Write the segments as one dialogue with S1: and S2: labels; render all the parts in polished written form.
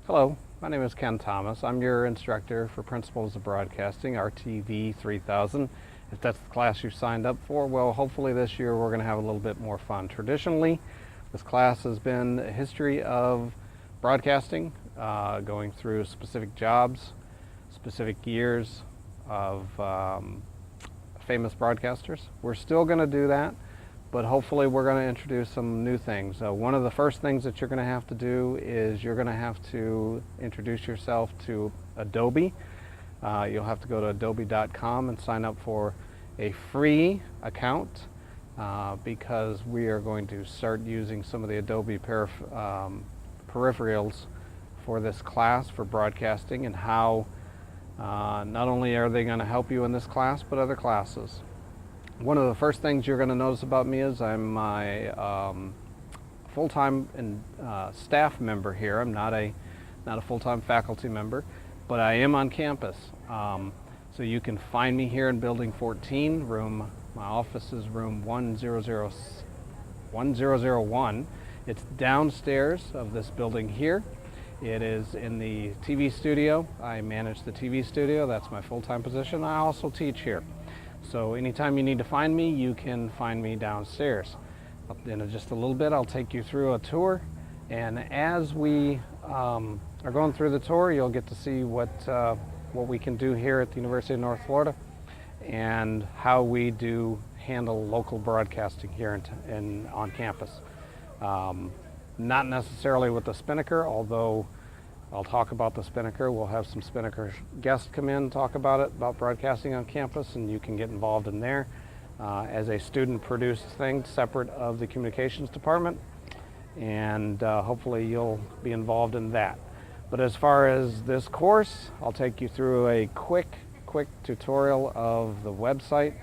S1: Hello, my name is Ken Thomas. I'm your instructor for Principles of Broadcasting, RTV 3000. If that's the class you signed up for, well, hopefully this year we're going to have a little bit more fun. Traditionally, this class has been a history of broadcasting, going through specific jobs, specific years of famous broadcasters. We're still going to do that, but hopefully we're going to introduce some new things. One of the first things that you're going to have to do is you're going to have to introduce yourself to Adobe. You'll have to go to adobe.com and sign up for a free account because we are going to start using some of the Adobe peripherals for this class for broadcasting, and how not only are they going to help you in this class but other classes. One of the first things you're going to notice about me is I'm my full-time staff member here. I'm not a full-time faculty member, but I am on campus. So you can find me here in Building 14, my office is room 1001. It's downstairs of this building here. It is in the TV studio. I manage the TV studio. That's my full-time position. I also teach here. So anytime you need to find me, you can find me downstairs. In just a little bit, I'll take you through a tour. And as we are going through the tour, you'll get to see what we can do here at the University of North Florida and how we do handle local broadcasting here on campus. Not necessarily with the Spinnaker, although I'll talk about the Spinnaker. We'll have some Spinnaker guests come in and talk about broadcasting on campus, and you can get involved in there as a student-produced thing separate of the communications department, and hopefully you'll be involved in that. But as far as this course, I'll take you through a quick tutorial of the website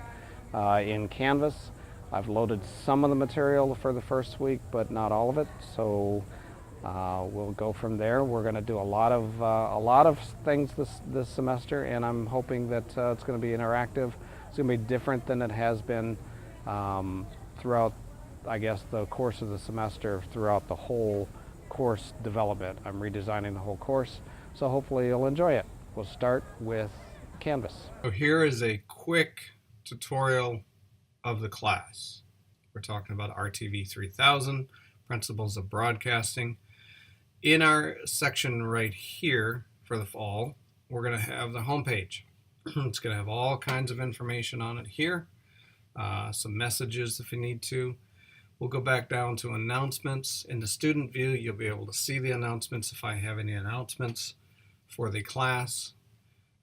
S1: in Canvas. I've loaded some of the material for the first week, but not all of it. So we'll go from there. We're going to do a lot of things this semester, and I'm hoping that it's going to be interactive. It's going to be different than it has been throughout, I guess, the course of the semester, throughout the whole course development. I'm redesigning the whole course, so hopefully you'll enjoy it. We'll start with Canvas.
S2: So here is a quick tutorial of the class. We're talking about RTV 3000, Principles of Broadcasting. In our section right here for the fall, we're going to have the home page. It's going to have all kinds of information on it here, some messages if you need to. We'll go back down to announcements. In the student view, you'll be able to see the announcements if I have any announcements for the class.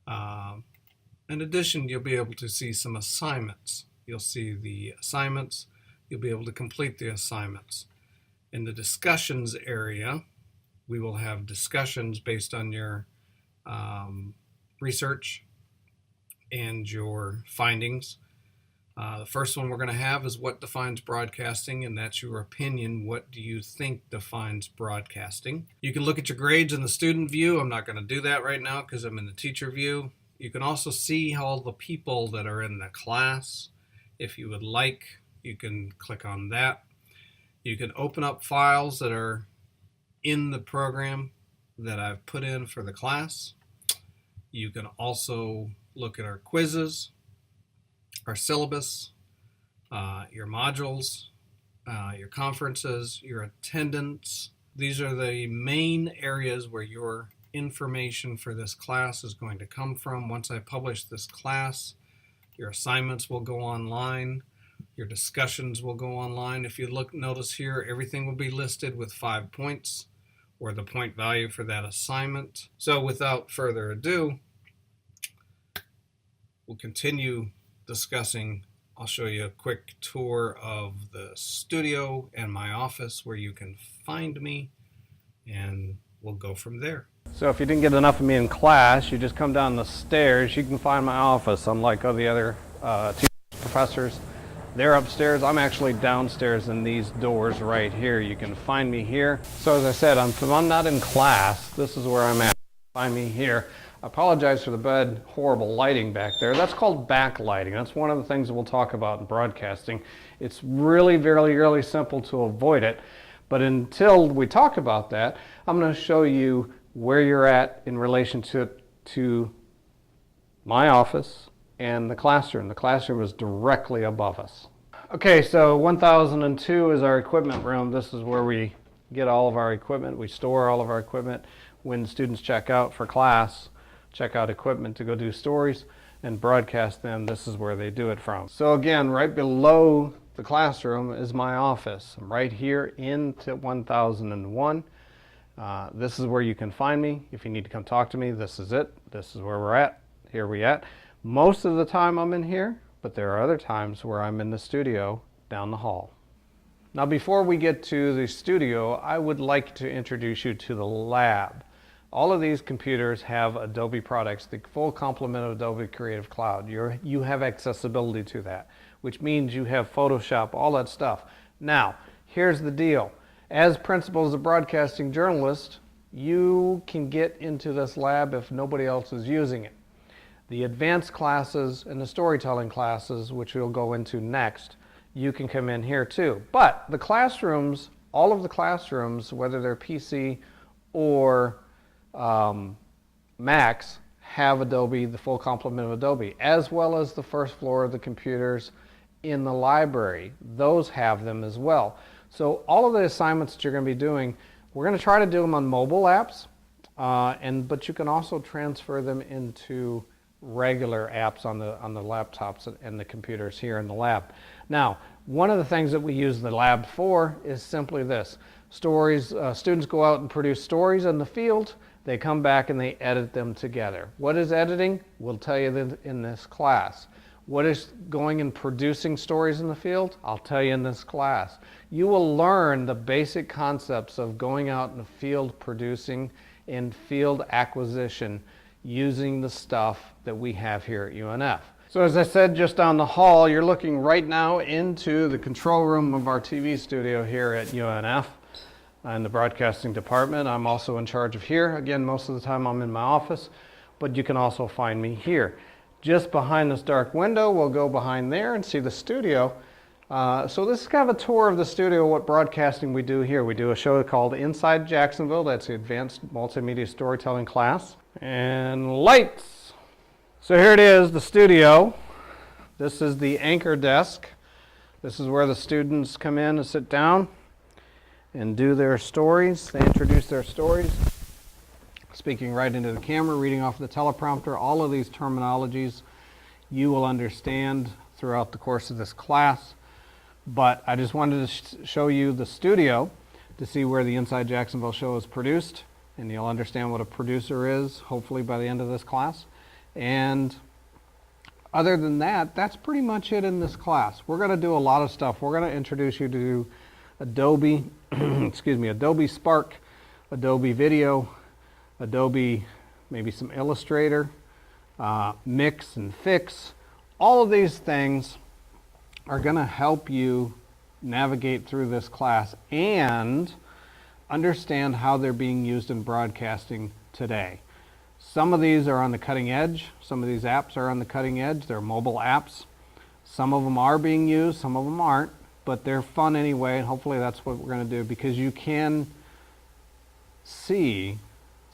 S2: In addition, you'll be able to see some assignments. You'll see the assignments. You'll be able to complete the assignments. In the discussions area, we will have discussions based on your research and your findings. The first one we're going to have is what defines broadcasting, and that's your opinion. What do you think defines broadcasting? You can look at your grades in the student view. I'm not going to do that right now because I'm in the teacher view. You can also see all the people that are in the class. If you would like, you can click on that. You can open up files that are in the program that I've put in for the class. You can also look at our quizzes, our syllabus, your modules, your conferences, your attendance. These are the main areas where your information for this class is going to come from. Once I publish this class, your assignments will go online. Your discussions will go online. If you notice here, everything will be listed with 5 points or the point value for that assignment. So without further ado, we'll continue discussing. I'll show you a quick tour of the studio and my office where you can find me, and we'll go from there.
S1: So if you didn't get enough of me in class, you just come down the stairs, you can find my office. Unlike all the other teachers, professors, they're upstairs. I'm actually downstairs in these doors right here. You can find me here. So as I said, if I'm not in class, this is where I'm at. Find me here. I apologize for the bad, horrible lighting back there. That's called backlighting. That's one of the things that we'll talk about in broadcasting. It's really, really simple to avoid it. But until we talk about that, I'm going to show you where you're at in relationship to my office and the classroom. The classroom is directly above us. Okay, so 1002 is our equipment room. This is where we get all of our equipment. We store all of our equipment. When students check out for class, check out equipment to go do stories and broadcast them, this is where they do it from. So again, right below the classroom is my office. I'm right here into 1001. This is where you can find me. If you need to come talk to me, this is it. This is where we're at. Here we at. Most of the time I'm in here, but there are other times where I'm in the studio down the hall. Now before we get to the studio, I would like to introduce you to the lab. All of these computers have Adobe products, the full complement of Adobe Creative Cloud. You have accessibility to that, which means you have Photoshop, all that stuff. Now, here's the deal. As principal as a broadcasting journalist, you can get into this lab if nobody else is using it. The advanced classes and the storytelling classes, which we'll go into next, you can come in here too. But the classrooms, all of the classrooms, whether they're PC or Macs, have Adobe, the full complement of Adobe, as well as the first floor of the computers in the library. Those have them as well. So all of the assignments that you're going to be doing, we're going to try to do them on mobile apps, but you can also transfer them into regular apps on the laptops and the computers here in the lab. Now, one of the things that we use the lab for is simply this. Stories, students go out and produce stories in the field. They come back and they edit them together. What is editing? We'll tell you in this class. What is going and producing stories in the field? I'll tell you in this class. You will learn the basic concepts of going out in the field producing and field acquisition using the stuff that we have here at UNF. So as I said, just down the hall, you're looking right now into the control room of our TV studio here at UNF in the broadcasting department. I'm also in charge of here. Again, most of the time I'm in my office, but you can also find me here. Just behind this dark window, we'll go behind there and see the studio. So this is kind of a tour of the studio, what broadcasting we do here. We do a show called Inside Jacksonville. That's the advanced multimedia storytelling class. And lights. So here it is, the studio. This is the anchor desk. This is where the students come in and sit down and do their stories. They introduce their stories, speaking right into the camera, reading off the teleprompter. All of these terminologies you will understand throughout the course of this class. But I just wanted to show you the studio to see where the Inside Jacksonville show is produced, and you'll understand what a producer is, hopefully by the end of this class. And other than that, that's pretty much it in this class. We're going to do a lot of stuff. We're going to introduce you to Adobe, Adobe Spark, Adobe Video, Adobe, maybe some Illustrator, Mix and Fix. All of these things are going to help you navigate through this class and understand how they're being used in broadcasting today. Some of these are on the cutting edge. Some of these apps are on the cutting edge. They're mobile apps. Some of them are being used, some of them aren't, but they're fun anyway, and hopefully that's what we're going to do, because you can see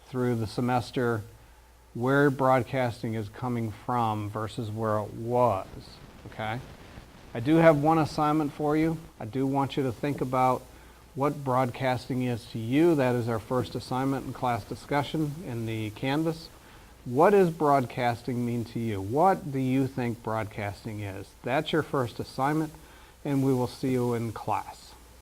S1: through the semester where broadcasting is coming from versus where it was, okay? I do have one assignment for you. I do want you to think about what broadcasting is to you. That is our first assignment in class discussion in the Canvas. What does broadcasting mean to you? What do you think broadcasting is? That's your first assignment, and we will see you in class.